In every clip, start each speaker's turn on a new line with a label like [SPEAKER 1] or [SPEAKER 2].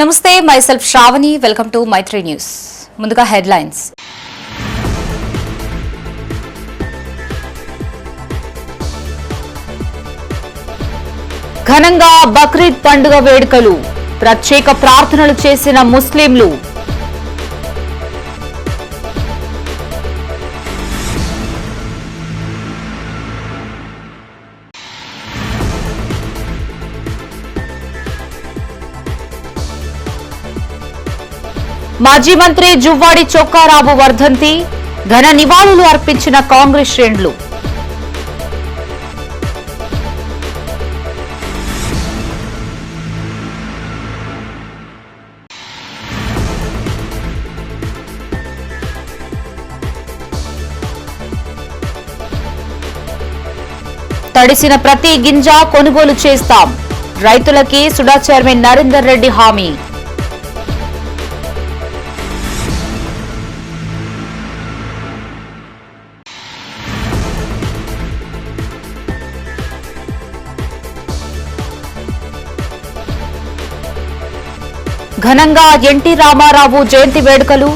[SPEAKER 1] నమస్తే, myself Shravani. Welcome to Maitri news. ముందుగా headlines. ఘనంగా బక్రీద్ పండుగ వేడుకలు, ప్రత్యేక ప్రార్థనలు చేసిన ముస్లింలు. మాజీ మంత్రి జువ్వాడి చొక్కారావు వర్ధంతి, ఘన నివాళులు అర్పించిన కాంగ్రెస్ శ్రేణులు. తడిసిన ప్రతి గింజ కొనుగోలు చేస్తాం, రైతులకి సుడా చైర్మన్ నరేందర్ రెడ్డి హామీ. ఘనంగా ఎన్టీ రామారావు జయంతి వేడుకలు,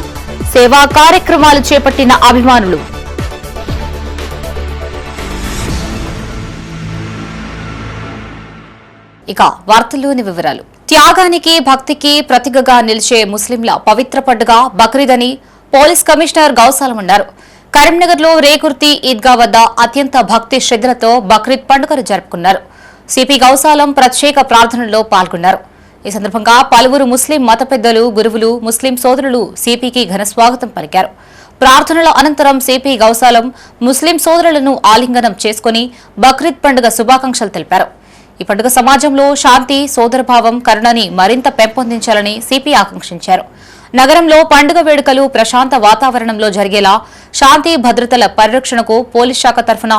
[SPEAKER 1] సేవా కార్యక్రమాలు చేపట్టిన అభిమానులు. ఇక వార్తల్లోని వివరాలు. త్యాగానికి భక్తికి ప్రతీకగా నిలిచే ముస్లింల పవిత్ర పండుగ బక్రీద్ అని పోలీస్ కమిషనర్ గౌసాలం అన్నారు. కరీంనగర్లో రేకుర్తి ఈద్గా వద్ద అత్యంత భక్తి శ్రద్ధలతో బక్రీద్ పండుగను జరుపుకున్నారు. సిపి గౌసాలం ప్రత్యేక ప్రార్థనల్లో పాల్గొన్నారు. ఈ సందర్భంగా పలువురు ముస్లిం మత పెద్దలు, గురువులు, ముస్లిం సోదరులు సిపికి ఘన స్వాగతం పలికారు. ప్రార్థనల అనంతరం సిపి గౌసాలం ముస్లిం సోదరులను ఆలింగనం చేసుకుని బక్రీద్ పండుగ శుభాకాంక్షలు తెలిపారు. ఈ పండుగ సమాజంలో శాంతి, సోదరభావం, కరుణని మరింత పెంపొందించాలని సిపి ఆకాంక్షించారు. నగరంలో పండుగ వేడుకలు ప్రశాంత వాతావరణంలో జరిగేలా శాంతి భద్రతల పరిరక్షణకు పోలీస్ శాఖ తరఫున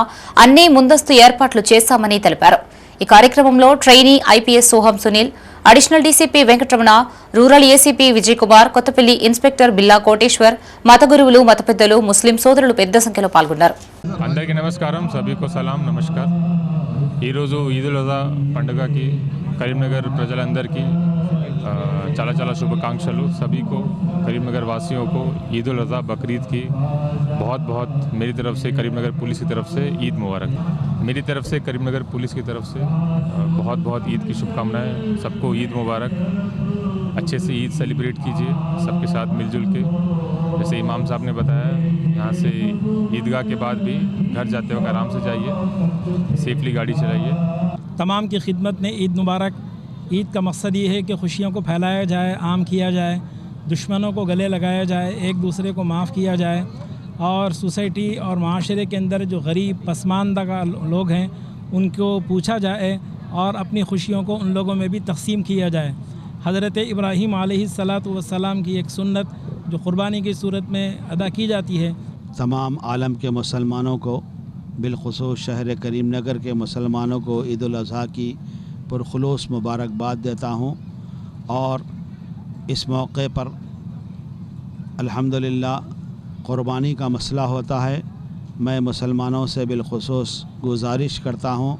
[SPEAKER 1] అన్ని ముందస్తు ఏర్పాట్లు చేశామని తెలిపారు. ఈ కార్యక్రమంలో ట్రైనీ ఐపీఎస్ సోహం Sunil, additional DCP Venkataramana, rural ACP Vijay Kumar, Kothapalli inspector బిల్లా కోటేశ్వర్, మత గురువులు, మత పెద్దలు, ముస్లిం సోదరులు పెద్ద సంఖ్యలో పాల్గొన్నారు.
[SPEAKER 2] అందరికీ నమస్కారం, సభీకో సలాం, నమస్కార్. ఈరోజు ఈదుల్ అజా పండుగకి కరీంనగర్ ప్రజలందరికీ చాలా చాలా शुभकांक्षलू. सभी को करीमनगर वासियों को ईद उल अज़हा बकरीद की बहुत बहुत मेरी तरफ से, करीमनगर पुलिस की तरफ से ईद मुबारक. मेरी तरफ से करीमनगर पुलिस की तरफ से बहुत बहुत ईद की शुभकामनाएं. सबको ईद मुबारक. अच्छे से ईद सेलिब्रेट कीजिए सबके साथ मिलजुल के. जैसे इमाम साहब ने बताया, यहाँ से ईदगाह के बाद भी घर जाते वक्त आराम से जाइए, सेफली गाड़ी चलाइए.
[SPEAKER 3] तमाम की खिदमत में ईद मुबारक. ईद का मकसद ये है कि खुशियों को फैलाया जाए, आम किया जाए, दुश्मनों को गले लगाया जाए, एक दूसरे को माफ़ किया जाए और सोसाइटी और माशरे के अंदर जो गरीब पसमानदा का लोग हैं उनको पूछा जाए और अपनी खुशियों को उन लोगों में भी तक़सीम किया जाए. हज़रत इब्राहीम अलैहिस्सलातु वस्सलाम की एक सुन्नत जो क़ुरबानी की सूरत में अदा की जाती है.
[SPEAKER 4] तमाम आलम के मुसलमानों को, बिलख़ुसूस शहर करीमनगर के मुसलमानों को ईद उल अज़हा की पुरखुलूस मुबारकबाद देता हूँ. और इस मौके पर अल्हम्दुलिल्लाह क़ुरबानी का मसला होता है. मैं मुसलमानों से बिलख़ुसूस गुजारिश करता हूँ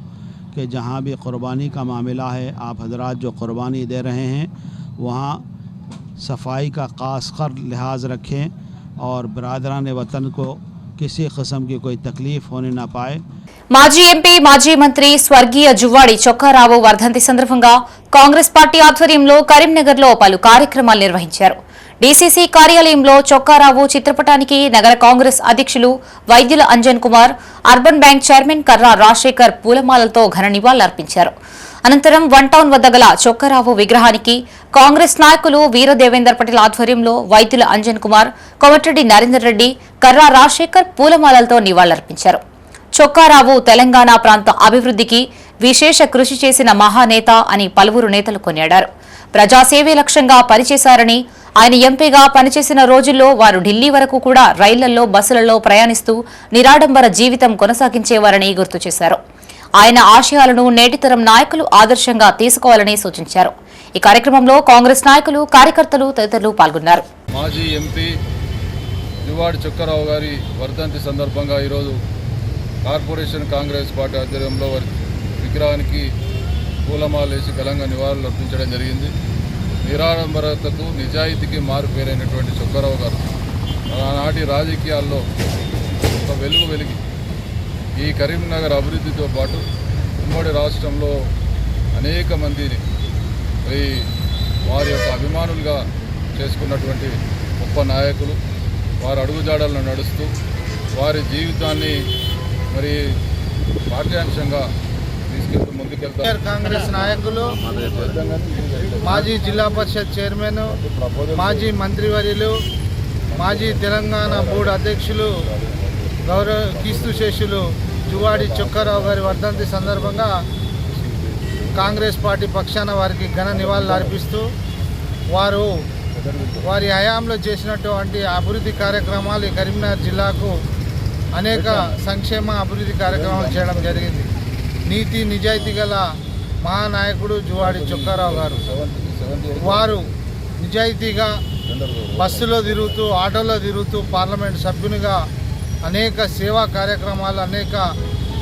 [SPEAKER 4] कि जहाँ भी क़ुरबानी का मामला है, आप हजरात जो क़ुरबानी दे रहे हैं वहाँ सफाई का ख़ासकर लिहाज रखें और बरादरान वतन को किसी किस्म की कोई तकलीफ़ होने ना पाए.
[SPEAKER 1] మాజీ ఎంపీ, మాజీ మంత్రి స్వర్గీయ జువ్వాడి చొక్కారావు వర్ధంతి సందర్భంగా కాంగ్రెస్ పార్టీ ఆధ్వర్యంలో కరీంనగర్లో పలు కార్యక్రమాలు నిర్వహించారు. డీసీసీ కార్యాలయంలో చొక్కారావు చిత్రపటానికి నగర కాంగ్రెస్ అధ్యక్షులు Vaidyula Anjan Kumar, urban bank chairman Karra Rajasekhar పూలమాలలతో ఘన నివాళులర్పించారు. అనంతరం వన్ టౌన్ వద్ద గల చొక్కారావు విగ్రహానికి కాంగ్రెస్ నాయకులు వీరదేవేందర్ పటేల్ ఆధ్వర్యంలో వైద్యుల అంజన్ కుమార్, కోమటిరెడ్డి నరేందర్ రెడ్డి, కర్రా రాజశేఖర్ పూలమాలలతో నివాళులర్పించారు. చొక్కారావు తెలంగాణ ప్రాంత అభివృద్ధికి విశేష కృషి చేసిన మహానేత అని పలువురు నేతలు కొనియాడారు. ప్రజాసేవే లక్ష్యంగా పనిచేశారని, ఆయన ఎంపీగా పనిచేసిన రోజుల్లో వారు ఢిల్లీ వరకు కూడా రైళ్లలో, బస్సులలో ప్రయాణిస్తూ నిరాడంబర జీవితం కొనసాగించేవారని గుర్తు చేశారు. ఆయన ఆశయాలను నేటితరం నాయకులు ఆదర్శంగా తీసుకోవాలని సూచించారు. ఈ కార్యక్రమంలో కాంగ్రెస్ నాయకులు, కార్యకర్తలు తదితరులు పాల్గొన్నారు.
[SPEAKER 5] మాజీ ఎంపీ జువ్వాడి చొక్కారావు గారి వర్ధంతి సందర్భంగా ఈరోజు కార్పొరేషన్ కాంగ్రెస్ పార్టీ ఆధ్వర్యంలో వారి విగ్రహానికి పూలమాల వేసి ఘనంగా నివాళులు అర్పించడం జరిగింది. మీ నిరాడంబరతకు నిజాయితీకి మారుపేరైనటువంటి చొక్కారావు గారు ఆనాటి రాజకీయాల్లో ఒక వెలిగి ఈ కరీంనగర్ అభివృద్ధితో పాటు ఉమ్మడి రాష్ట్రంలో అనేక మందిని వారి యొక్క అభిమానులుగా చేసుకున్నటువంటి గొప్ప నాయకులు. వారి అడుగుజాడలను నడుస్తూ వారి జీవితాన్ని మరి పాఠ్యాంశంగా తీసుకెళ్తూ ముందుకెళ్తారు.
[SPEAKER 6] కాంగ్రెస్ నాయకులు, మాజీ జిల్లా పరిషత్ చైర్మన్, మాజీ మంత్రివర్యులు, మాజీ తెలంగాణ బోర్డు అధ్యక్షులు గౌరవ కీర్తిశేషులు జువాడి చొక్కారావు గారి వర్ధంతి సందర్భంగా కాంగ్రెస్ పార్టీ పక్షాన వారికి ఘన నివాళులు అర్పిస్తూ వారి హయాంలో చేసినటువంటి అభివృద్ధి కార్యక్రమాలు ఈ కరీంనగర్ జిల్లాకు అనేక సంక్షేమ అభివృద్ధి కార్యక్రమాలు చేయడం జరిగింది. నీతి నిజాయితీ గల మహానాయకుడు జువాడి చొక్కారావు గారు. వారు నిజాయితీగా బస్సులో తిరుగుతూ, ఆటోలో తిరుగుతూ పార్లమెంట్ సభ్యునిగా అనేక సేవా కార్యక్రమాలు, అనేక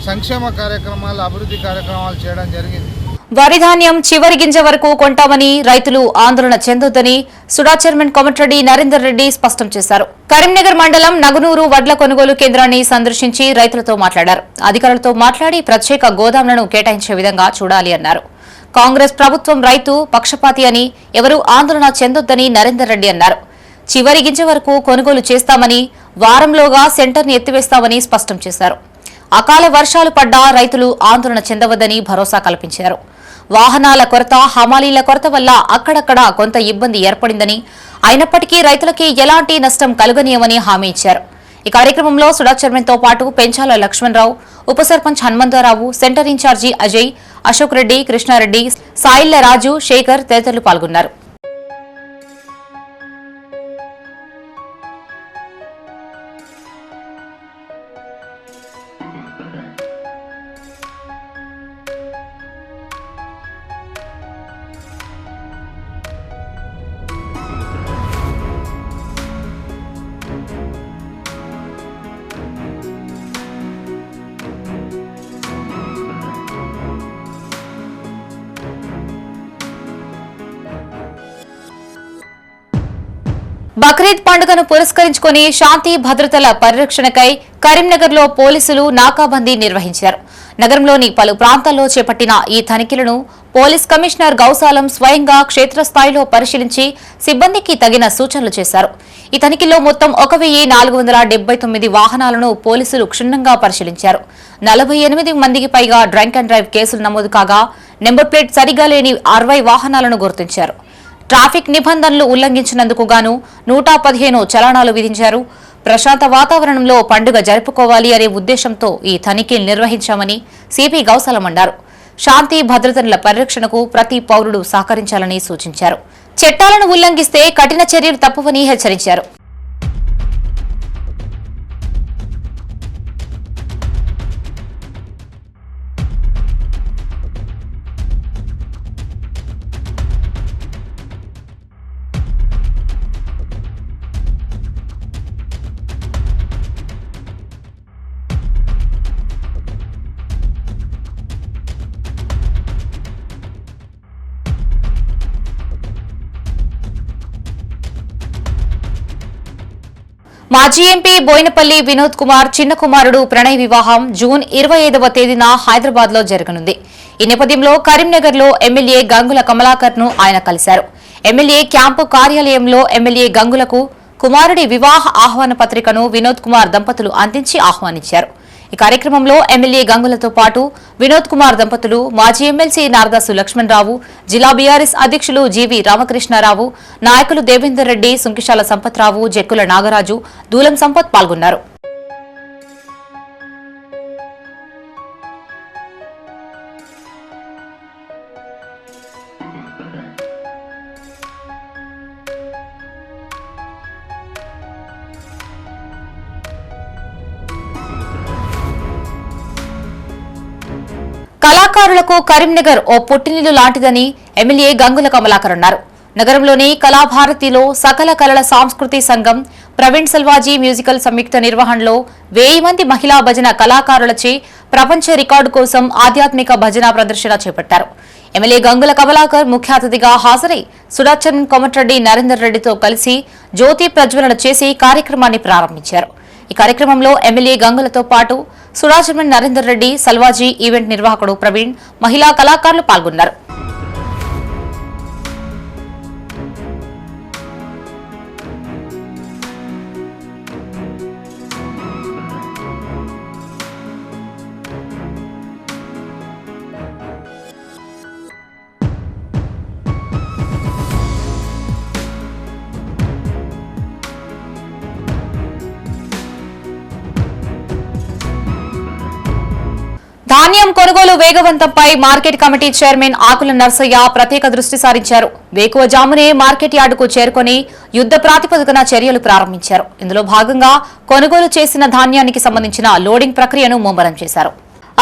[SPEAKER 6] సంక్షేమ కార్యక్రమాలు, అభివృద్ధి కార్యక్రమాలు చేయడం జరిగింది.
[SPEAKER 1] వరి ధాన్యం చివరి గింజ వరకు కొంటామని రైతులు ఆందోళన చెందొద్దని సుడా చైర్మన్ కోమటిరెడ్డి నరేందర్ రెడ్డి స్పష్టం చేశారు. కరీంనగర్ మండలం నగునూరు వడ్ల కొనుగోలు కేంద్రాన్ని సందర్శించి రైతులతో మాట్లాడారు. అధికారులతో మాట్లాడి ప్రత్యేక గోదాంలను కేటాయించే విధంగా చూడాలి అన్నారు. కాంగ్రెస్ ప్రభుత్వం రైతు పక్షపాతి అని ఎవరూ ఆందోళన చెందొద్దని నరేందర్ రెడ్డి అన్నారు. చివరి గింజ వరకు కొనుగోలు చేస్తామని, వారంలోగా సెంటర్ని ఎత్తివేస్తామని స్పష్టం చేశారు. అకాల వర్షాలు పడ్డా రైతులు ఆందోళన చెందవద్దని భరోసా కల్పించారు. వాహనాల కొరత, హమాలీల కొరత వల్ల అక్కడక్కడ కొంత ఇబ్బంది ఏర్పడిందని, అయినప్పటికీ రైతులకి ఎలాంటి నష్టం కలుగనీయమని హామీ ఇచ్చారు. ఈ కార్యక్రమంలో సుడా చైర్మన్తో పాటు పెంచాల లక్ష్మణరావు, ఉప సర్పంచ్ హనుమంతరావు, సెంటర్ ఇన్ఛార్జి అజయ్, అశోక్ రెడ్డి, కృష్ణారెడ్డి, సాయిల్ల రాజు, శేఖర్ తదితరులు పాల్గొన్నారు. బక్రీద్ పండుగను పురస్కరించుకుని శాంతి భద్రతల పరిరక్షణకై కరీంనగర్లో పోలీసులు నాకాబందీ నిర్వహించారు. నగరంలోని పలు ప్రాంతాల్లో చేపట్టిన ఈ తనిఖీలను పోలీస్ కమిషనర్ గౌసాలం స్వయంగా క్షేత్రస్థాయిలో పరిశీలించి సిబ్బందికి తగిన సూచనలు చేశారు. ఈ తనిఖీలో మొత్తం 1479 వాహనాలను పోలీసులు క్షుణ్ణంగా పరిశీలించారు. 48 మందికి పైగా డ్రంక్ అండ్ డ్రైవ్ కేసులు నమోదు కాగా నెంబర్ ప్లేట్ సరిగా లేని 60 వాహనాలను గుర్తించారు. ట్రాఫిక్ నిబంధనలు ఉల్లంఘించినందుకు గాను 115 చలానాలు విధించారు. ప్రశాంత వాతావరణంలో పండుగ జరుపుకోవాలి అనే ఉద్దేశంతో ఈ తనిఖీలు నిర్వహించామని సిపి గౌసాలం అన్నారు. శాంతి భద్రతల పరిరక్షణకు ప్రతి పౌరుడు సహకరించాలని సూచించారు. చట్టాలను ఉల్లంఘిస్తే కఠిన చర్యలు తప్పవని హెచ్చరించారు. మాజీ ఎంపీ బోయినపల్లి వినోద్ కుమార్ చిన్న కుమారుడు ప్రణయ్ వివాహం జూన్ 25వ తేదీన హైదరాబాద్ లో జరగనుంది. ఈ నేపథ్యంలో కరీంనగర్ లో ఎమ్మెల్యే గంగుల కమలాకర్ ను ఆయన కలిశారు. ఎమ్మెల్యే క్యాంపు కార్యాలయంలో ఎమ్మెల్యే గంగులకు కుమారుడి వివాహ ఆహ్వాన పత్రికను వినోద్ కుమార్ దంపతులు అందించి ఆహ్వానించారు. ఈ కార్యక్రమంలో ఎమ్మెల్యే గంగులతో పాటు వినోద్ కుమార్ దంపతులు, మాజీ ఎమ్మెల్సీ నారదాసు లక్ష్మణరావు, జిల్లా బీఆర్ఎస్ అధ్యక్షులు జీవి రామకృష్ణారావు, నాయకులు దేవేందర్ రెడ్డి, సుంకిశాల సంపత్రావు, జక్కుల నాగరాజు, దూలం సంపత్ పాల్గొన్నారు. కళాకారులకు కరీంనగర్ ఓ పుట్టినిల్లు లాంటిదని ఎమ్మెల్యే గంగుల కమలాకర్ అన్నారు. నగరంలోని కళాభారతిలో సకల కళల సాంస్కృతి సంఘం ప్రవీణ్ సెల్వాజీ మ్యూజికల్ సంయుక్త నిర్వహణలో 1000 మంది మహిళా భజన కళాకారులచే ప్రపంచ రికార్డు కోసం ఆధ్యాత్మిక భజన ప్రదర్శన చేపట్టారు. ఎమ్మెల్యే గంగుల కమలాకర్ ముఖ్య అతిథిగా హాజరై సుడాచరణ్ కోమటిరెడ్డి నరేందర్ రెడ్డితో కలిసి జ్యోతి ప్రజ్వలన చేసి కార్యక్రమాన్ని ప్రారంభించారు. ఈ కార్యక్రమంలో ఎమ్మెల్యే గంగులతో పాటు సుడాచరణ్ నరేందర్ రెడ్డి, సల్వాజీ ఈవెంట్ నిర్వాహకుడు ప్రవీణ్, మహిళా కళాకారులు పాల్గొన్నారు. ధాన్యం కొనుగోలు వేగవంతంపై మార్కెట్ కమిటీ చైర్మన్ ఆకుల నర్సయ్య ప్రత్యేక దృష్టి సారించారు. వేకువజామునే మార్కెట్ యార్డుకు చేరుకుని యుద్ధ ప్రాతిపదికన చర్యలు ప్రారంభించారు. ఇందులో భాగంగా కొనుగోలు చేసిన ధాన్యానికి సంబంధించిన లోడింగ్ ప్రక్రియను ముమ్మరం చేశారు.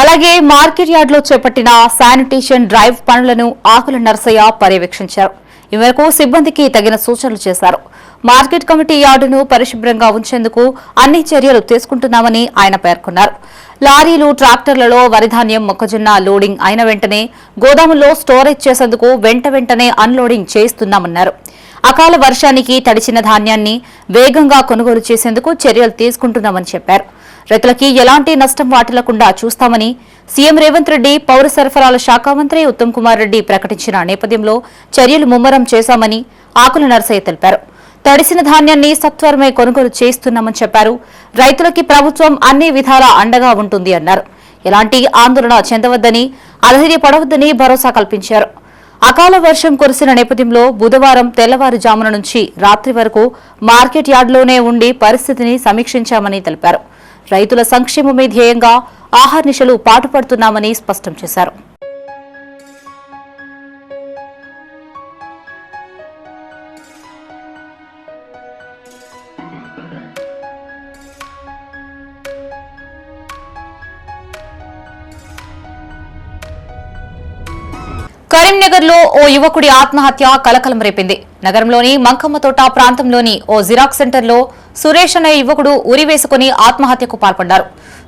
[SPEAKER 1] అలాగే మార్కెట్ యార్డులో చేపట్టిన శానిటేషన్ డ్రైవ్ పనులను ఆకుల నర్సయ్య పర్యవేక్షించారు. ఈ మేరకు సిబ్బందికి తగిన సూచనలు చేశారు. మార్కెట్ కమిటీ యార్డును పరిశుభ్రంగా ఉంచేందుకు అన్ని చర్యలు తీసుకుంటున్నామని ఆయన పేర్కొన్నారు. లారీలు, ట్రాక్టర్లలో వరిధాన్యం, మొక్కజొన్న లోడింగ్ అయిన వెంటనే గోదాముల్లో స్టోరేజ్ చేసేందుకు వెంటనే అన్లోడింగ్ చేయిస్తున్నామన్నారు. అకాల వర్షానికి తడిచిన ధాన్యాన్ని వేగంగా కొనుగోలు చేసేందుకు చర్యలు తీసుకుంటున్నామని చెప్పారు. రైతులకి ఎలాంటి నష్టం వాటిల్లకుండా చూస్తామని సీఎం రేవంత్ రెడ్డి, పౌర సరఫరాల శాఖ మంత్రి ఉత్తమ్ కుమార్ రెడ్డి ప్రకటించిన నేపథ్యంలో చర్యలు ముమ్మరం చేశామని ఆకుల నర్సయ్య తెలిపారు. తడిసిన ధాన్యాన్ని సత్వరమే కొనుగోలు చేస్తున్నామని చెప్పారు. రైతులకి ప్రభుత్వం అన్ని విధాలా అండగా ఉంటుంది అన్నారు. ఎలాంటి ఆందోళన చెందవద్దని, అధైర్యపడవద్దని భరోసా కల్పించారు. అకాల వర్షం కురిసిన నేపథ్యంలో బుధవారం తెల్లవారుజామున నుంచి రాత్రి వరకు మార్కెట్ యార్డులోనే ఉండి పరిస్థితిని సమీక్షించామని తెలిపారు. రైతుల సంక్షేమమే ధ్యేయంగా ఆహర్నిశలు పాటుపడుతున్నామని స్పష్టం చేశారు. కరీంనగర్లో ఓ యువకుడి ఆత్మహత్య కలకలం రేపింది. నగరంలోని మంకమ్మతోట ప్రాంతంలోని ఓ జిరాక్స్ సెంటర్లో సురేష్ అనే యువకుడు ఉరివేసుకుని ఆత్మహత్యకు పాల్పడ్డారు.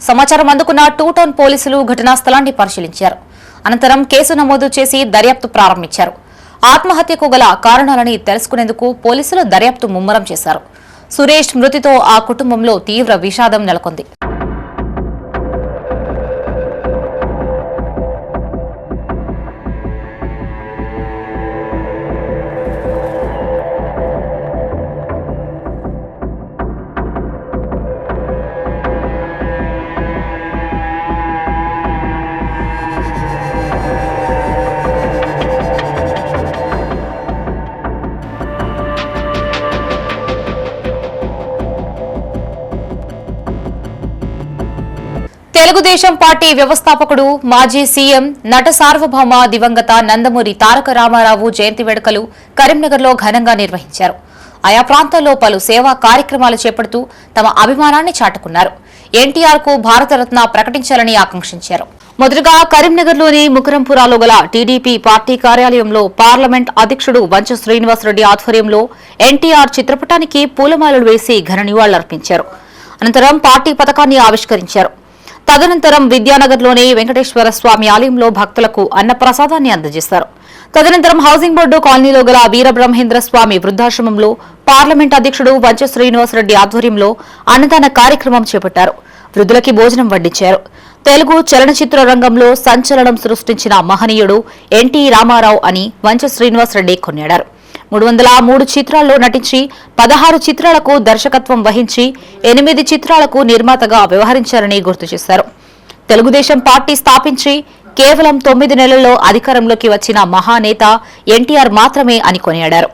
[SPEAKER 1] సమాచారం అందుకున్న 2 టౌన్ పోలీసులు ఘటనా స్థలాన్ని పరిశీలించారు. అనంతరం కేసు నమోదు చేసి దర్యాప్తు ప్రారంభించారు. ఆత్మహత్యకు గల కారణాలని తెలుసుకునేందుకు పోలీసులు దర్యాప్తు ముమ్మరం చేశారు. సురేష్ మృతితో ఆ కుటుంబంలో తీవ్ర విషాదం నెలకొంది. తెలుగుదేశం పార్టీ వ్యవస్థాపకుడు, మాజీ సీఎం, నట సార్వభౌమ దివంగత నందమూరి తారక రామారావు జయంతి వేడుకలు కరీంనగర్లో ఘనంగా నిర్వహించారు. ఆయా ప్రాంతాల్లో పలు సేవా కార్యక్రమాలు చేపడుతూ తమ అభిమానాన్ని చాటుకున్నారు. ఎన్టీఆర్ కు భారతరత్న ప్రకటించాలని ఆకాంక్షించారు. మొదటగా కరీంనగర్లోని ముకరంపురాలో గల టీడీపీ పార్టీ కార్యాలయంలో పార్లమెంట్ అధ్యక్షుడు వంచ శ్రీనివాసరెడ్డి ఆధ్వర్యంలో ఎన్టీఆర్ చిత్రపటానికి పూలమాలలు వేసి ఘన నివాళులర్పించారు. అనంతరం పార్టీ పతాకాన్ని ఆవిష్కరించారు. తదనంతరం విద్యానగర్లోని వెంకటేశ్వర స్వామి ఆలయంలో భక్తులకు అన్నప్రసాదాన్ని అందజేశారు. తదనంతరం హౌసింగ్ బోర్డు కాలనీలో గల వీరబ్రహ్మేంద్ర స్వామి వృద్ధాశ్రమంలో పార్లమెంట్ అధ్యక్షుడు వంచ శ్రీనివాసరెడ్డి ఆధ్వర్యంలో అన్నదాన కార్యక్రమం చేపట్టారు. వృద్ధులకి భోజనం వడ్డించారు. తెలుగు చలనచిత్ర రంగంలో సంచలనం సృష్టించిన మహనీయుడు ఎన్టీ రామారావు అని వంచ శ్రీనివాసరెడ్డి కొనియాడారు. 303 చిత్రాల్లో నటించి 16 చిత్రాలకు దర్శకత్వం వహించి 8 చిత్రాలకు నిర్మాతగా వ్యవహరించారని గుర్తు చేశారు. తెలుగుదేశం పార్టీ స్థాపించి కేవలం 9 నెలల్లో అధికారంలోకి వచ్చిన మహానేత ఎన్టీఆర్ మాత్రమే అని కొనియాడారు.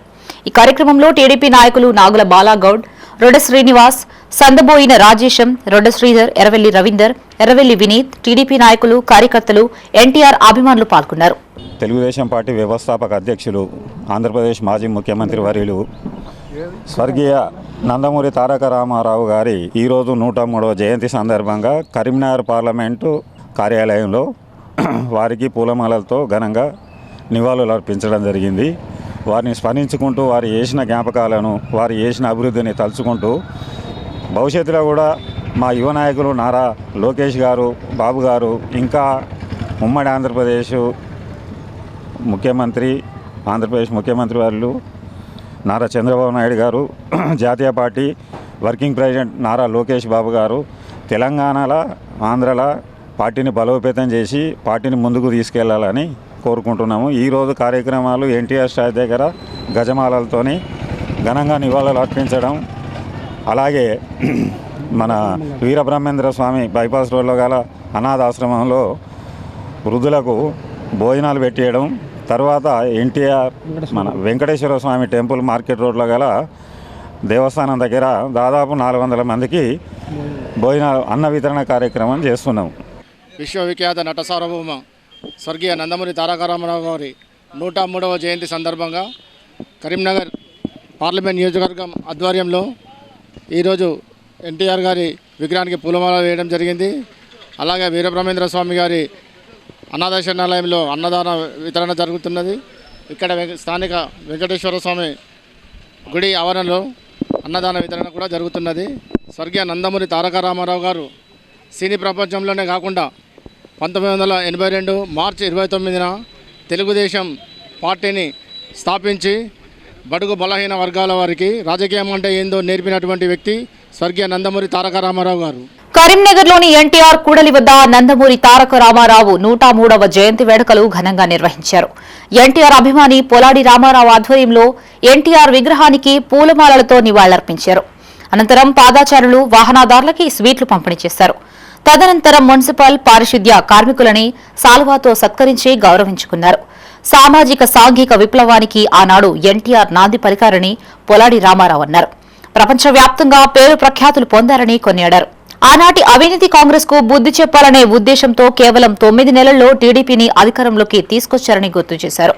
[SPEAKER 1] ఈ కార్యక్రమంలో టీడీపీ నాయకులు నాగుల బాలాగౌడ్, రొడ్డ శ్రీనివాస్, సందబోయిన రాజేశం, రొడ్డ శ్రీధర్, ఎర్రవెల్లి రవీందర్, ఎర్రవెల్లి వినీత్, టీడీపీ నాయకులు, కార్యకర్తలు, ఎన్టీఆర్ అభిమానులు పాల్గొన్నారు.
[SPEAKER 7] తెలుగుదేశం పార్టీ వ్యవస్థాపక అధ్యక్షులు, ఆంధ్రప్రదేశ్ మాజీ ముఖ్యమంత్రి వర్యులు స్వర్గీయ నందమూరి తారక రామారావు గారి ఈరోజు 103వ జయంతి సందర్భంగా కరీంనగర్ పార్లమెంటు కార్యాలయంలో వారికి పూలమాలలతో ఘనంగా నివాళులు అర్పించడం జరిగింది. వారిని స్మరించుకుంటూ వారు చేసిన జ్ఞాపకాలను వారు చేసిన అభివృద్ధిని తలుచుకుంటూ భవిష్యత్తులో కూడా మా యువ నాయకులు నారా లోకేష్ గారు, బాబు గారు, ఇంకా ఉమ్మడి ఆంధ్రప్రదేశ్ ముఖ్యమంత్రి వారు నారా చంద్రబాబు నాయుడు గారు, జాతీయ party working president Nara Lokesh Babu garu తెలంగాణలో ఆంధ్రలో పార్టీని బలోపేతం చేసి పార్టీని ముందుకు తీసుకెళ్లాలని కోరుకుంటున్నాము. ఈరోజు కార్యక్రమాలు ఎన్టీఆర్ స్టాచ్యూ దగ్గర గజమాలలతోని ఘనంగా నివాళులు అర్పించడం, అలాగే మన వీరబ్రహ్మేంద్ర స్వామి బైపాస్ రోడ్లో గల అనాథాశ్రమంలో వృద్ధులకు భోజనాలు పెట్టేయడం, తర్వాత ఎన్టీఆర్ మన వెంకటేశ్వర స్వామి టెంపుల్ మార్కెట్ రోడ్లో గల దేవస్థానం దగ్గర దాదాపు 400 మందికి భోజనాలు అన్న వితరణ కార్యక్రమం చేస్తున్నాం.
[SPEAKER 8] విశ్వవిఖ్యాత నట సార్వభౌమ స్వర్గీయ నందమూరి తారక రామారావు గారి 103వ జయంతి సందర్భంగా కరీంనగర్ పార్లమెంట్ నియోజకవర్గం ఆధ్వర్యంలో ఈరోజు ఎన్టీఆర్ గారి విగ్రహానికి పూలమాల వేయడం జరిగింది. అలాగే వీరబ్రహ్మేంద్ర స్వామి గారి అనాథాశ్రమాలయంలో అన్నదాన వితరణ జరుగుతున్నది. ఇక్కడ స్థానిక వెంకటేశ్వర స్వామి గుడి ఆవరణలో అన్నదాన వితరణ కూడా జరుగుతున్నది. స్వర్గీయ నందమూరి తారక రామారావు గారు సినీ ప్రపంచంలోనే కాకుండా 1982 మార్చి 29న తెలుగుదేశం పార్టీని స్థాపించి బడుగు బలహీన వర్గాల వారికి రాజకీయం అంటే ఏందో నేర్పినటువంటి వ్యక్తి స్వర్గీయ నందమూరి తారక రామారావు గారు.
[SPEAKER 1] కరీంనగర్లోని ఎన్టీఆర్ కూడలి వద్ద నందమూరి తారక రామారావు 103వ జయంతి వేడుకలు ఘనంగా నిర్వహించారు. ఎన్టీఆర్ అభిమాని పొలాడి రామారావు ఆధ్వర్యంలో ఎన్టీఆర్ విగ్రహానికి పూలమాలలతో నివాళులర్పించారు. అనంతరం పాదాచారులు వాహనదారులకి స్వీట్లు పంపిణీ చేశారు. తదనంతరం మున్సిపల్ పారిశుద్ధ్య కార్మికులని సాల్వాతో సత్కరించి గౌరవించుకున్నారు. సామాజిక సాంఘిక విప్లవానికి ఆనాడు ఎన్టీఆర్ నాంది పలికారని పొలాడి రామారావు అన్నారు. ప్రపంచవ్యాప్తంగా పేరు ప్రఖ్యాతులు పొందారని కొనియాడారు. ఆనాటి అవినీతి కాంగ్రెస్ కు బుద్ది చెప్పాలనే ఉద్దేశంతో కేవలం 9 నెలల్లో టీడీపీని అధికారంలోకి తీసుకొచ్చారని గుర్తు చేశారు.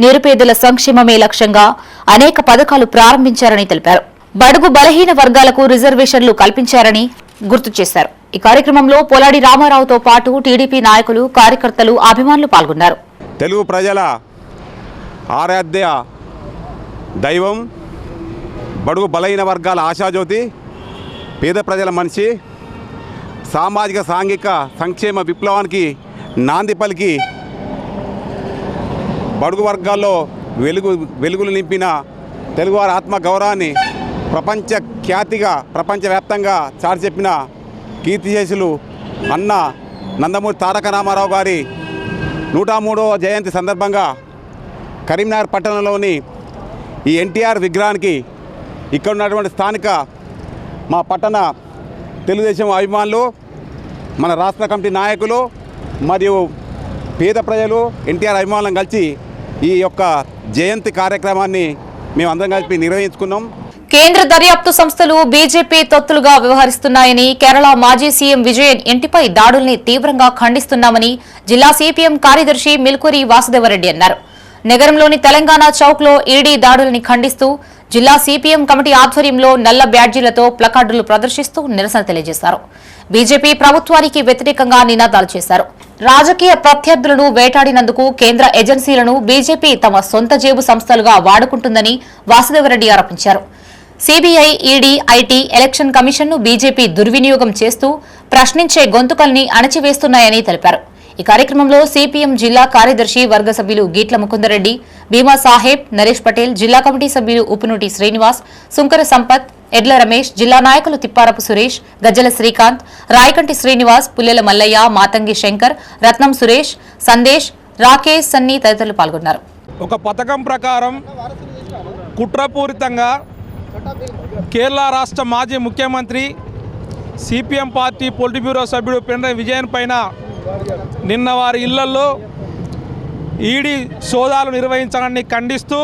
[SPEAKER 1] నిరుపేదల సంక్షేమమే లక్ష్యంగా అనేక పథకాలు ప్రారంభించారని తెలిపారు. బడుగు బలహీన వర్గాలకు రిజర్వేషన్లు కల్పించారని గుర్తు చేశారు. ఈ కార్యక్రమంలో పొలాడి రామారావుతో పాటు టీడీపీ నాయకులు, కార్యకర్తలు, అభిమానులు పాల్గొన్నారు.
[SPEAKER 9] తెలుగు ప్రజల ఆరాధ్య దైవం, బడుగు బలహీన వర్గాల ఆశాజ్యోతి, పేద ప్రజల మనిషి, సామాజిక సాంఘిక సంక్షేమ విప్లవానికి నాంది పలికి బడుగు వర్గాల్లో వెలుగులు నింపిన తెలుగువారి ఆత్మ గౌరవాన్ని ప్రపంచ ఖ్యాతిగా ప్రపంచవ్యాప్తంగా చాటి చెప్పిన కీర్తిశేషులు అన్న నందమూరి తారక రామారావు గారి 103వ జయంతి సందర్భంగా కరీంనగర్ పట్టణంలోని ఈ ఎన్టీఆర్ విగ్రహానికి ఇక్కడ ఉన్నటువంటి స్థానిక మా పట్టణ తెలుగుదేశం అభిమానులు, మన రాష్ట్ర కమిటీ నాయకులు మరియు పేద ప్రజలు, ఎన్టీఆర్ అభిమానులను కలిసి ఈ యొక్క జయంతి కార్యక్రమాన్ని మేము అందరం కలిపి నిర్వహించుకున్నాం.
[SPEAKER 1] కేంద్ర దర్యాప్తు సంస్థలు బీజేపీ తొత్తులుగా వ్యవహరిస్తున్నాయని కేరళ మాజీ సీఎం విజయన్ ఇంటిపై దాడుల్ని తీవ్రంగా ఖండిస్తున్నామని జిల్లా సిపిఎం కార్యదర్శి మిల్కూరి వాసుదేవరెడ్డి అన్నారు. నగరంలోని తెలంగాణ చౌక్లో ఈడీ దాడుల్ని ఖండిస్తూ జిల్లా సిపిఎం కమిటీ ఆధ్వర్యంలో నల్ల బ్యాడ్జీలతో ప్లకార్డులు ప్రదర్శిస్తూ నిరసన తెలియజేశారు. బీజేపీ ప్రభుత్వానికి వ్యతిరేకంగా నినాదాలు చేశారు. రాజకీయ ప్రత్యర్థులను వేటాడినందుకు కేంద్ర ఏజెన్సీలను బీజేపీ తమ సొంత జేబు సంస్థలుగా వాడుకుంటుందని వాసుదేవరెడ్డి ఆరోపించారు. సీబీఐ, ఈడీ, ఐటీ, ఎలక్షన్ కమిషన్ను బీజేపీ దుర్వినియోగం చేస్తూ ప్రశ్నించే గొంతుకల్ని అణచివేస్తున్నాయని తెలిపారు. ఈ కార్యక్రమంలో సిపిఎం జిల్లా కార్యదర్శి వర్గ సభ్యులు గీట్ల ముకుందరెడ్డి, భీమా సాహెబ్, నరేష్ పటేల్, జిల్లా కమిటీ సభ్యులు ఉప్పునూటి శ్రీనివాస్, సుంకర సంపత్, ఎడ్ల రమేష్, జిల్లా నాయకులు తిప్పారపు సురేష్, గజ్జల శ్రీకాంత్, రాయకంటి శ్రీనివాస్, పుల్లెల మల్లయ్య, మాతంగి శంకర్, రత్నం సురేష్, సందేశ్, రాకేష్, సన్నీ తదితరులు పాల్గొన్నారు.
[SPEAKER 10] ఒక పథకం ప్రకారం కుట్రపూరితంగా కేరళ రాష్ట్ర మాజీ ముఖ్యమంత్రి సిపిఎం పార్టీ పొలిట్ బ్యూరో సభ్యుడు పినరయి విజయన్ పైన నిన్న వారి ఇళ్లలో ఈడీ సోదాలు నిర్వహించడాన్ని ఖండిస్తూ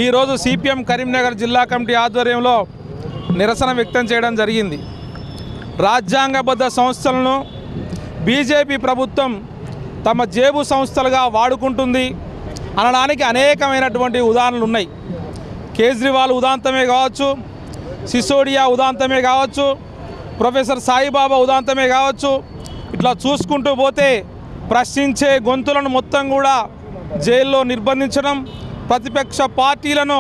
[SPEAKER 10] ఈరోజు సిపిఎం కరీంనగర్ జిల్లా కమిటీ ఆధ్వర్యంలో నిరసన వ్యక్తం చేయడం జరిగింది. రాజ్యాంగబద్ధ సంస్థలను బీజేపీ ప్రభుత్వం తమ జేబు సంస్థలుగా వాడుకుంటుంది అనడానికి అనేకమైనటువంటి ఉదాహరణలు ఉన్నాయి. కేజ్రీవాల్ ఉదాంతమే కావచ్చు, సిసోడియా ఉదాంతమే కావచ్చు, ప్రొఫెసర్ సాయిబాబా ఉదాంతమే కావచ్చు. ఇట్లా చూసుకుంటూ పోతే ప్రశ్నించే గొంతులను మొత్తం కూడా జైల్లో నిర్బంధించడం, ప్రతిపక్ష పార్టీలను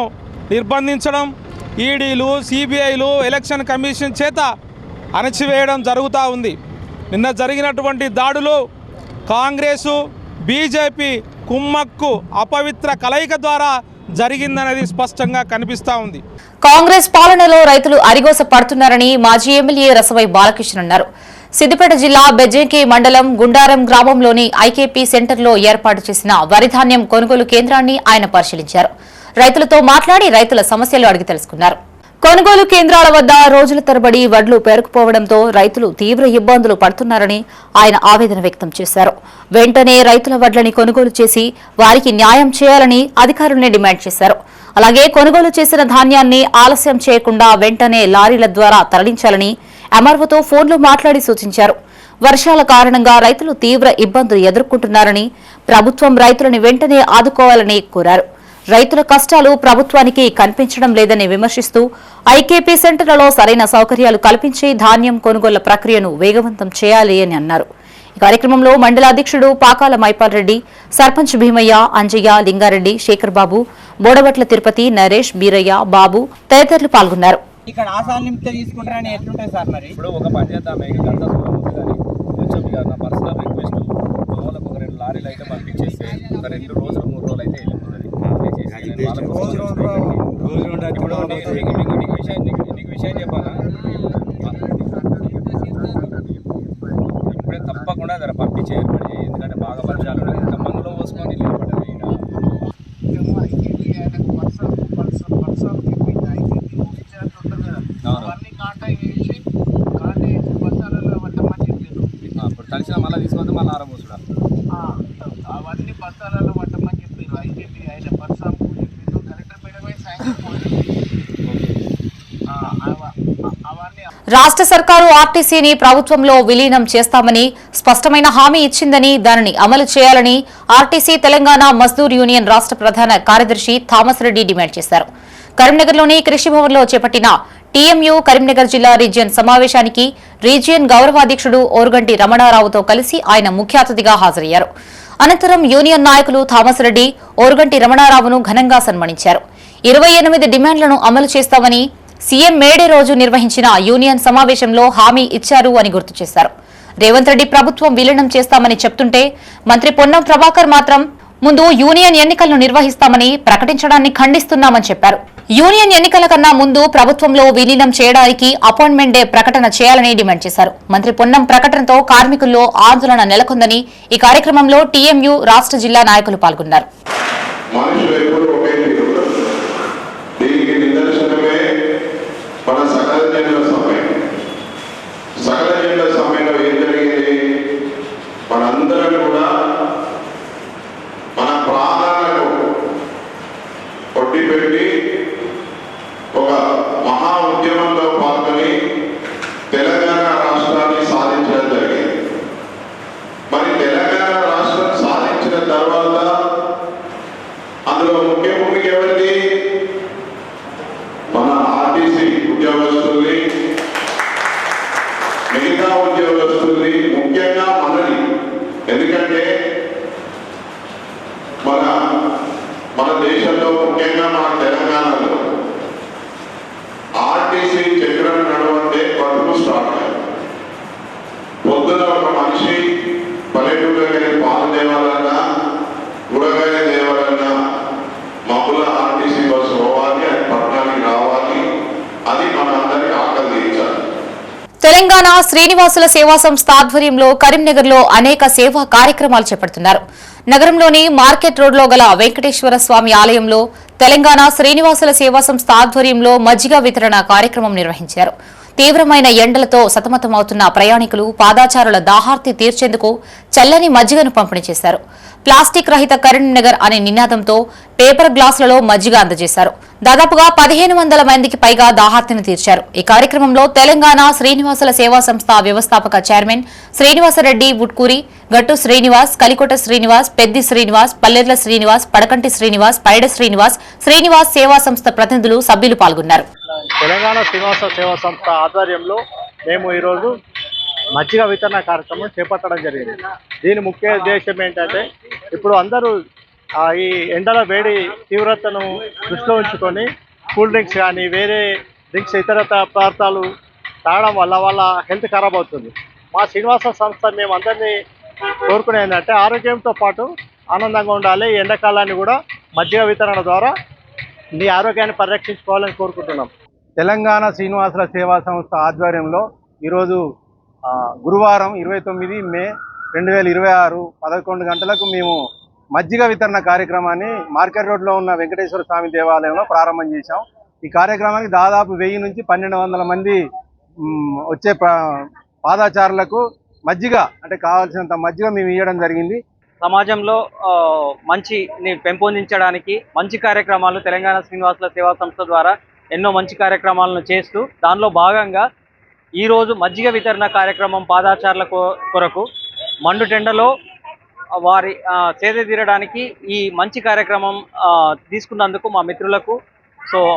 [SPEAKER 10] నిర్బంధించడం, ఈడీలు, సిబిఐలు, ఎలక్షన్ కమిషన్ చేత అణచివేయడం జరుగుతూ ఉంది. నిన్న జరిగినటువంటి దాడులు కాంగ్రెసు, బీజేపీ కుమ్మక్కు అపవిత్ర కలయిక ద్వారా జరిగిందనేది స్పష్టంగా కనిపిస్తూ ఉంది.
[SPEAKER 1] కాంగ్రెస్ పాలనలో రైతులు అరిగోస పడుతున్నారని మాజీ ఎమ్మెల్యే రసవై బాలకృష్ణ అన్నారు. సిద్దిపేట జిల్లా బెజ్జంకి మండలం గుండారం గ్రామంలోని ఐకేపీ సెంటర్లో ఏర్పాటు చేసిన వరిధాన్యం కొనుగోలు కేంద్రాన్ని ఆయన పరిశీలించారు. రైతులతో మాట్లాడి రైతుల సమస్యలు అడిగి తెలుసుకున్నారు. కొనుగోలు కేంద్రాల వద్ద రోజుల తరబడి వడ్లు పేరుకుపోవడంతో రైతులు తీవ్ర ఇబ్బందులు పడుతున్నారని ఆయన ఆవేదన వ్యక్తం చేశారు. వెంటనే రైతుల వడ్లని కొనుగోలు చేసి వారికి న్యాయం చేయాలని అధికారుల్ని డిమాండ్ చేశారు. అలాగే కొనుగోలు చేసిన ధాన్యాన్ని ఆలస్యం చేయకుండా వెంటనే లారీల ద్వారా తరలించాలని ఎంఆర్ఓతో ఫోన్లో మాట్లాడి సూచించారు. వర్షాల కారణంగా రైతులు తీవ్ర ఇబ్బందులు ఎదుర్కొంటున్నారని, ప్రభుత్వం రైతులను వెంటనే ఆదుకోవాలని కోరారు. రైతుల కష్టాలు ప్రభుత్వానికి కనిపించడం లేదని విమర్శిస్తూ ఐకేపీ సెంటర్లలో సరైన సౌకర్యాలు కల్పించి ధాన్యం కొనుగోళ్ల ప్రక్రియను వేగవంతం చేయాలి అని అన్నారు. ఈ కార్యక్రమంలో మండల అధ్యక్షుడు పాకాల మైపాల్ రెడ్డి, సర్పంచ్ భీమయ్య, అంజయ్య, లింగారెడ్డి, శేఖర్ బాబు, బోడబట్ల తిరుపతి, నరేష్, బీరయ్య, బాబు తదితరులు పాల్గొన్నారు.
[SPEAKER 11] ఇక్కడ ఆసాన్నిమిత్త తీసుకుంటారని ఎట్లుంటాయి సార్? మరి
[SPEAKER 12] ఇప్పుడు ఒక పని చేద్దాం, కొంచెం ఇక నా పర్సనల్ రిక్వెస్ట్, వాళ్ళకు ఒక 2 లారీలు అయితే పంపించేస్తే ఒక 2 రోజులు 3 రోజులు అయితే వెళ్ళిపోతుంది. నీకు విషయం చెప్పాలా, ఇప్పుడే తప్పకుండా జర పంపించే ఏర్పాటు చేయి. ఎందుకంటే బాగా వర్షాలు ఇంత మందులో పోసుకొని నిలబడ్డారు. ఇప్పుడు తడిసిన మళ్ళీ తీసుకొస్తే మళ్ళీ ఆరబోసుడా
[SPEAKER 6] అవన్నీ బస్తాలలో పట్టమని చెప్పారు. ఐకేపీ ఆయన పర్సాంకు చెప్పిండు, కలెక్టర్ మేడమే సాయంత్రం
[SPEAKER 1] రాష్ట్ర సర్కారు ఆర్టీసీని ప్రభుత్వంలో విలీనం చేస్తామని స్పష్టమైన హామీ ఇచ్చిందని, దానిని అమలు చేయాలని ఆర్టీసీ తెలంగాణ మజ్దూర్ యూనియన్ రాష్ట్ర ప్రధాన కార్యదర్శి థామస్ రెడ్డి డిమాండ్ చేశారు. కరీంనగర్లోని కృషి భవన్లో చేపట్టిన టీఎంయూ కరీంనగర్ జిల్లా రీజియన్ సమావేశానికి రీజియన్ గౌరవాధ్యక్షుడు ఓరుగంటి రమణారావుతో కలిసి ఆయన ముఖ్య అతిథిగా హాజరయ్యారు. అనంతరం యూనియన్ నాయకులు థామస్ రెడ్డి, ఓరుగంటి రమణారావును ఘనంగా సన్మానించారు. 28 డిమాండ్లను అమలు చేస్తామని సీఎం మేడే రోజు నిర్వహించిన యూనియన్ సమావేశంలో హామీ ఇచ్చారు అని గుర్తు చేశారు. రేవంత్ రెడ్డి ప్రభుత్వం విలీనం చేస్తామని చెప్తుంటే మంత్రి పొన్నం ప్రభాకర్ మాత్రం ముందు యూనియన్ ఎన్నికలను నిర్వహిస్తామని ప్రకటించడాన్ని ఖండిస్తున్నామని చెప్పారు. యూనియన్ ఎన్నికల కన్నా ముందు ప్రభుత్వంలో విలీనం చేయడానికి అపాయింట్మెంట్ డే ప్రకటన చేయాలని డిమాండ్ చేశారు. మంత్రి పొన్నం ప్రకటనతో కార్మికుల్లో ఆందోళన నెలకొందని ఈ కార్యక్రమంలో టీఎంయూ రాష్ట్ర జిల్లా నాయకులు పాల్గొన్నారు.
[SPEAKER 13] ఒక మహా ఉద్యమంలో పాల్గొని తెలంగాణ రాష్ట్రాన్ని సాధించడం జరిగింది. మరి తెలంగాణ రాష్ట్రం సాధించిన తర్వాత అందులో ముఖ్య భూమిక ఎవరిది? మన ఆర్టీసీ ఉద్యోగస్తుల్ని, మిగతా ఉద్యోగస్తుల్ని, ముఖ్యంగా మనది. ఎందుకంటే మన దేశంలో, ముఖ్యంగా మన తెలంగాణలో ఆర్టీసీ చక్రం నడవంటే బతుకు స్టార్ట్ అయ్యారు. పొద్దున ఒక మనిషి పల్లెటూరులో వెళ్ళి పాలు తేవాలన్నా, కూరగాయలు తేవాలన్నా మబ్బుల ఆర్టీసీ బస్సు పోవాలి, అది పట్టణానికి రావాలి. అది మన అందరికీ ఆకలి తీర్చాలి.
[SPEAKER 1] తెలంగాణ శ్రీనివాసుల సేవా సంస్థ ఆధ్వర్యంలో కరీంనగర్లో అనేక సేవా కార్యక్రమాలు చేపడుతున్నారు. నగరంలోని మార్కెట్ రోడ్లో గల వెంకటేశ్వర స్వామి ఆలయంలో తెలంగాణ శ్రీనివాసుల సేవా సంస్థ ఆధ్వర్యంలో మజ్జిగ వితరణ కార్యక్రమం నిర్వహించారు. తీవ్రమైన ఎండలతో సతమతమవుతున్న ప్రయాణికులు, పాదాచారుల దాహార్తి తీర్చేందుకు చల్లని మజ్జిగను పంపిణీ చేశారు. ప్లాస్టిక్ రహిత కరీంనగర్ అనే నినాదంతో పేపర్ గ్లాసులలో మజ్జిగ అందజేశారు. దాదాపుగా 1500 మందికి పైగా దాహార్తిని తీర్చారు. ఈ కార్యక్రమంలో తెలంగాణ శ్రీనివాసుల సేవా సంస్థ వ్యవస్థాపక చైర్మన్ శ్రీనివాసరెడ్డి వుట్కూరి, గట్టు శ్రీనివాస్, కలికోట శ్రీనివాస్, పెద్ది శ్రీనివాస్, పల్లెర్ల శ్రీనివాస్, పడకంటి శ్రీనివాస్, పైడ శ్రీనివాస్ సేవా సంస్థ ప్రతినిధులు, సభ్యులు పాల్గొన్నారు.
[SPEAKER 14] తెలంగాణ శ్రీనివాస సేవా సంస్థ ఆధ్వర్యంలో మేము ఈరోజు మజ్జిగ వితరణ కార్యక్రమం చేపట్టడం జరిగింది. దీని ముఖ్య ఉద్దేశం ఏంటంటే, ఇప్పుడు అందరూ ఈ ఎండల వేడి తీవ్రతను దృష్టిలో ఉంచుకొని కూల్ డ్రింక్స్ కానీ వేరే డ్రింక్స్ ఇతర పదార్థాలు తాగడం వల్ల వాళ్ళ హెల్త్ ఖరాబ్ అవుతుంది. మా శ్రీనివాస సంస్థ మేము అందరినీ కోరుకునేది ఏంటంటే ఆరోగ్యంతో పాటు ఆనందంగా ఉండాలి. ఈ ఎండాకాలాన్ని కూడా మజ్జిగ వితరణ ద్వారా మీ ఆరోగ్యాన్ని పరిరక్షించుకోవాలని కోరుకుంటున్నాం.
[SPEAKER 15] తెలంగాణ శ్రీనివాసుల సేవా సంస్థ ఆధ్వర్యంలో ఈరోజు గురువారం 29 మే 2026 11 గంటలకు మేము మజ్జిగ వితరణ కార్యక్రమాన్ని మార్కెట్ రోడ్లో ఉన్న వెంకటేశ్వర స్వామి దేవాలయంలో ప్రారంభం చేశాం. ఈ కార్యక్రమానికి దాదాపు 1000 నుంచి 1200 మంది వచ్చే పాదాచారులకు మజ్జిగ అంటే కావాల్సినంత మజ్జిగ మేము ఇవ్వడం జరిగింది.
[SPEAKER 11] సమాజంలో మంచిని పెంపొందించడానికి మంచి కార్యక్రమాలు తెలంగాణ శ్రీనివాసుల సేవా సంస్థ ద్వారా ఎన్నో మంచి కార్యక్రమాలను చేస్తూ దానిలో భాగంగా ఈరోజు మజ్జిగ వితరణ కార్యక్రమం పాదాచారుల కొరకు మండుటెండలో వారి సేద తీరడానికి ఈ మంచి కార్యక్రమం తీసుకున్నందుకు మా మిత్రులకు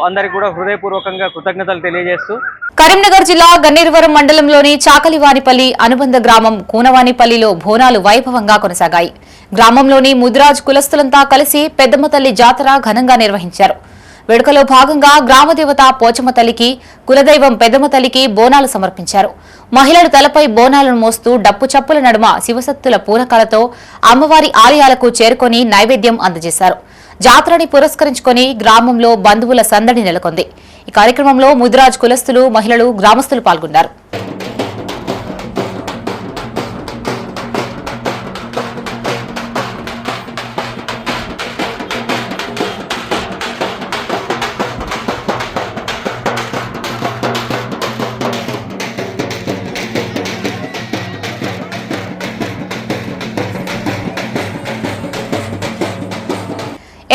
[SPEAKER 11] అందరికి కూడా హృదయపూర్వకంగా కృతజ్ఞతలు తెలియజేస్తూ
[SPEAKER 1] కరీంనగర్ జిల్లా గన్నేరువరం మండలంలోని చాకలివానిపల్లి అనుబంధ గ్రామం కూనవానిపల్లిలో బోనాలు వైభవంగా కొనసాగాయి. గ్రామంలోని ముదిరాజ్ కులస్తులంతా కలిసి పెద్దమ్మ తల్లి జాతర ఘనంగా నిర్వహించారు. వేడుకలో భాగంగా గ్రామదేవత పోచమ్మ తల్లికి, కులదైవం పెద్దమ్మ తల్లికి బోనాలు సమర్పించారు. మహిళలు తలపై బోనాలను మోస్తూ డప్పు చప్పుల నడుమ శివసత్తుల పూనకాలతో అమ్మవారి ఆలయాలకు చేరుకొని నైవేద్యం అందజేశారు. జాతరని పురస్కరించుకొని గ్రామంలో బంధువుల సందడి నెలకొంది. ఈ కార్యక్రమంలో ముదిరాజ్ కులస్తులు, మహిళలు, గ్రామస్తులు పాల్గొన్నారు.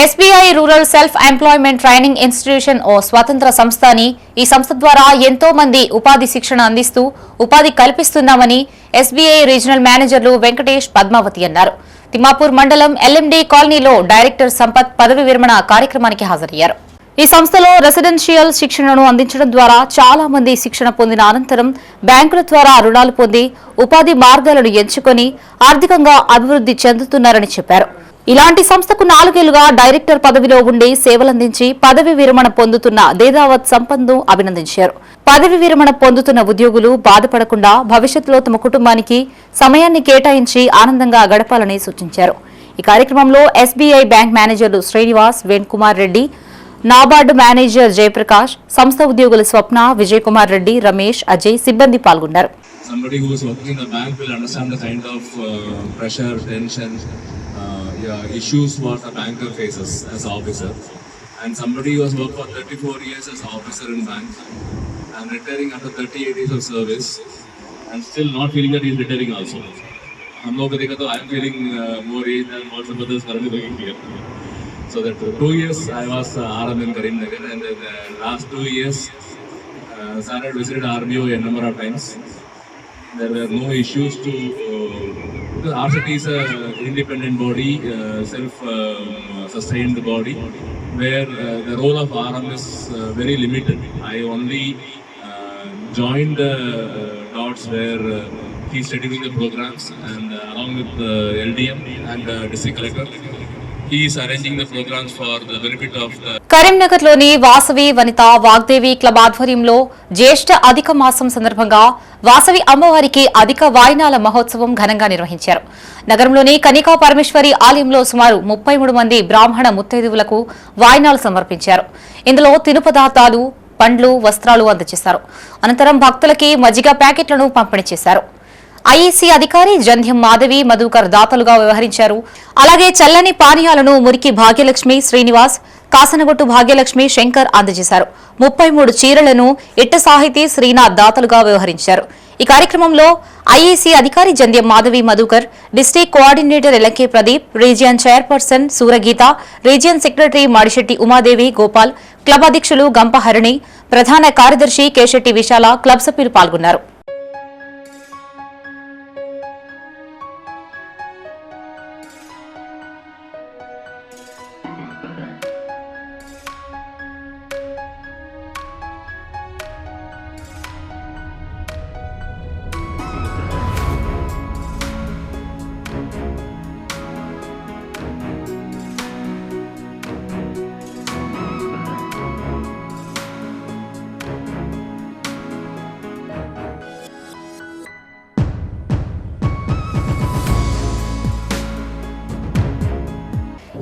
[SPEAKER 1] SBI rural self employment training institution ఓ స్వతంత్ర సంస్థ అని, ఈ సంస్థ ద్వారా ఎంతో మంది ఉపాధి శిక్షణ అందిస్తూ ఉపాధి కల్పిస్తున్నామని ఎస్బీఐ రీజనల్ మేనేజర్లు వెంకటేష్, పద్మావతి అన్నారు. తిమ్మాపూర్ మండలం ఎల్ఎండి కాలనీలో డైరెక్టర్ సంపత్ పదవి విరమణ కార్యక్రమానికి హాజరయ్యారు. ఈ సంస్థలో రెసిడెన్షియల్ శిక్షణను అందించడం ద్వారా చాలా మంది శిక్షణ పొందిన అనంతరం బ్యాంకుల ద్వారా రుణాలు పొంది ఉపాధి మార్గాలను ఎంచుకొని ఆర్థికంగా అభివృద్ధి చెందుతున్నారని చెప్పారు. ఇలాంటి సంస్థకు 4 ఏళ్లుగా డైరెక్టర్ పదవిలో ఉండి సేవలందించి పదవి విరమణ పొందుతున్న దేదావత్ సంపత్ను అభినందించారు. పదవి విరమణ పొందుతున్న ఉద్యోగులు బాధపడకుండా భవిష్యత్తులో తమ కుటుంబానికి సమయాన్ని కేటాయించి ఆనందంగా గడపాలని సూచించారు. ఈ కార్యక్రమంలో ఎస్బీఐ బ్యాంక్ మేనేజర్లు శ్రీనివాస్, వేణుకుమార్ రెడ్డి, నాబార్డు మేనేజర్ జయప్రకాష్, సంస్థ ఉద్యోగులు స్వప్న, విజయ్ కుమార్ రెడ్డి, రమేష్, అజయ్ సిబ్బంది పాల్గొన్నారు.
[SPEAKER 16] Issues what a banker faces as an officer, and somebody who has worked for 34 years as an officer in bank and retiring after 38 years of service and still not feeling that he is retiring also. हम लोग देखा तो I am feeling more age than what some others currently working here. So that 2 years I was RM in Karimnagar, and the last 2 years sir had visited RBO a number of times. There were no issues to because RCT is an independent body, self-sustained body, where the role of RM is very limited. I only joined the dots where he's scheduling the programs, and along with the LDM and the district collector, he is arranging the programs for the benefit of the
[SPEAKER 1] కరీంనగర్లోని వాసవి వనిత Vagdevi club ఆధ్వర్యంలో జ్యేష్ఠ అధిక మాసం సందర్భంగా వాసవి అమ్మవారికి అధిక వాయినాల మహోత్సవం ఘనంగా నిర్వహించారు. నగరంలోని కనికా పరమేశ్వరి ఆలయంలో సుమారు 33 మంది బ్రాహ్మణ ముత్తైదువులకు వాయినాలు సమర్పించారు. ఇందులో తిను పదార్థాలు, పండ్లు, వస్త్రాలు అందజేశారు. అనంతరం భక్తులకి మజ్జిగ ప్యాకెట్లను పంపిణీ చేశారు. ఐఈసీ అధికారి జంధ్యం మాధవి, మధుకర్ దాతలుగా వ్యవహరించారు. అలాగే చల్లని పానీయాలను మురికి భాగ్యలక్ష్మి, శ్రీనివాస్, కాసనగొట్టు భాగ్యలక్ష్మి, శంకర్ అందజేశారు. 33 చీరలను ఇట్ట సాహితీ, శ్రీనాథ్ దాతలుగా వ్యవహరించారు. ఈ కార్యక్రమంలో ఐఈసీ అధికారి Jandhyam Madhavi, Madhukar, district coordinator LK Pradeep, region chairperson Suragita, region secretary Madishetti Umadevi, Gopal, club అధ్యక్షులు గంపహరణి, ప్రధాన కార్యదర్శి కేశెట్టి విశాల, క్లబ్ సభ్యులు పాల్గొన్నారు.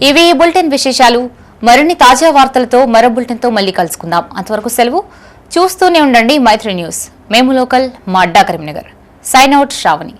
[SPEAKER 1] ఇవి ఈ బులెటిన్ విశేషాలు. మరిన్ని తాజా వార్తలతో మరో బులెటిన్తో మళ్ళీ కలుసుకుందాం. అంతవరకు సెలవు. చూస్తూనే ఉండండి మైత్రి న్యూస్. మేము లోకల్, మా అడ్డా కరీంనగర్. Sign out Shravani.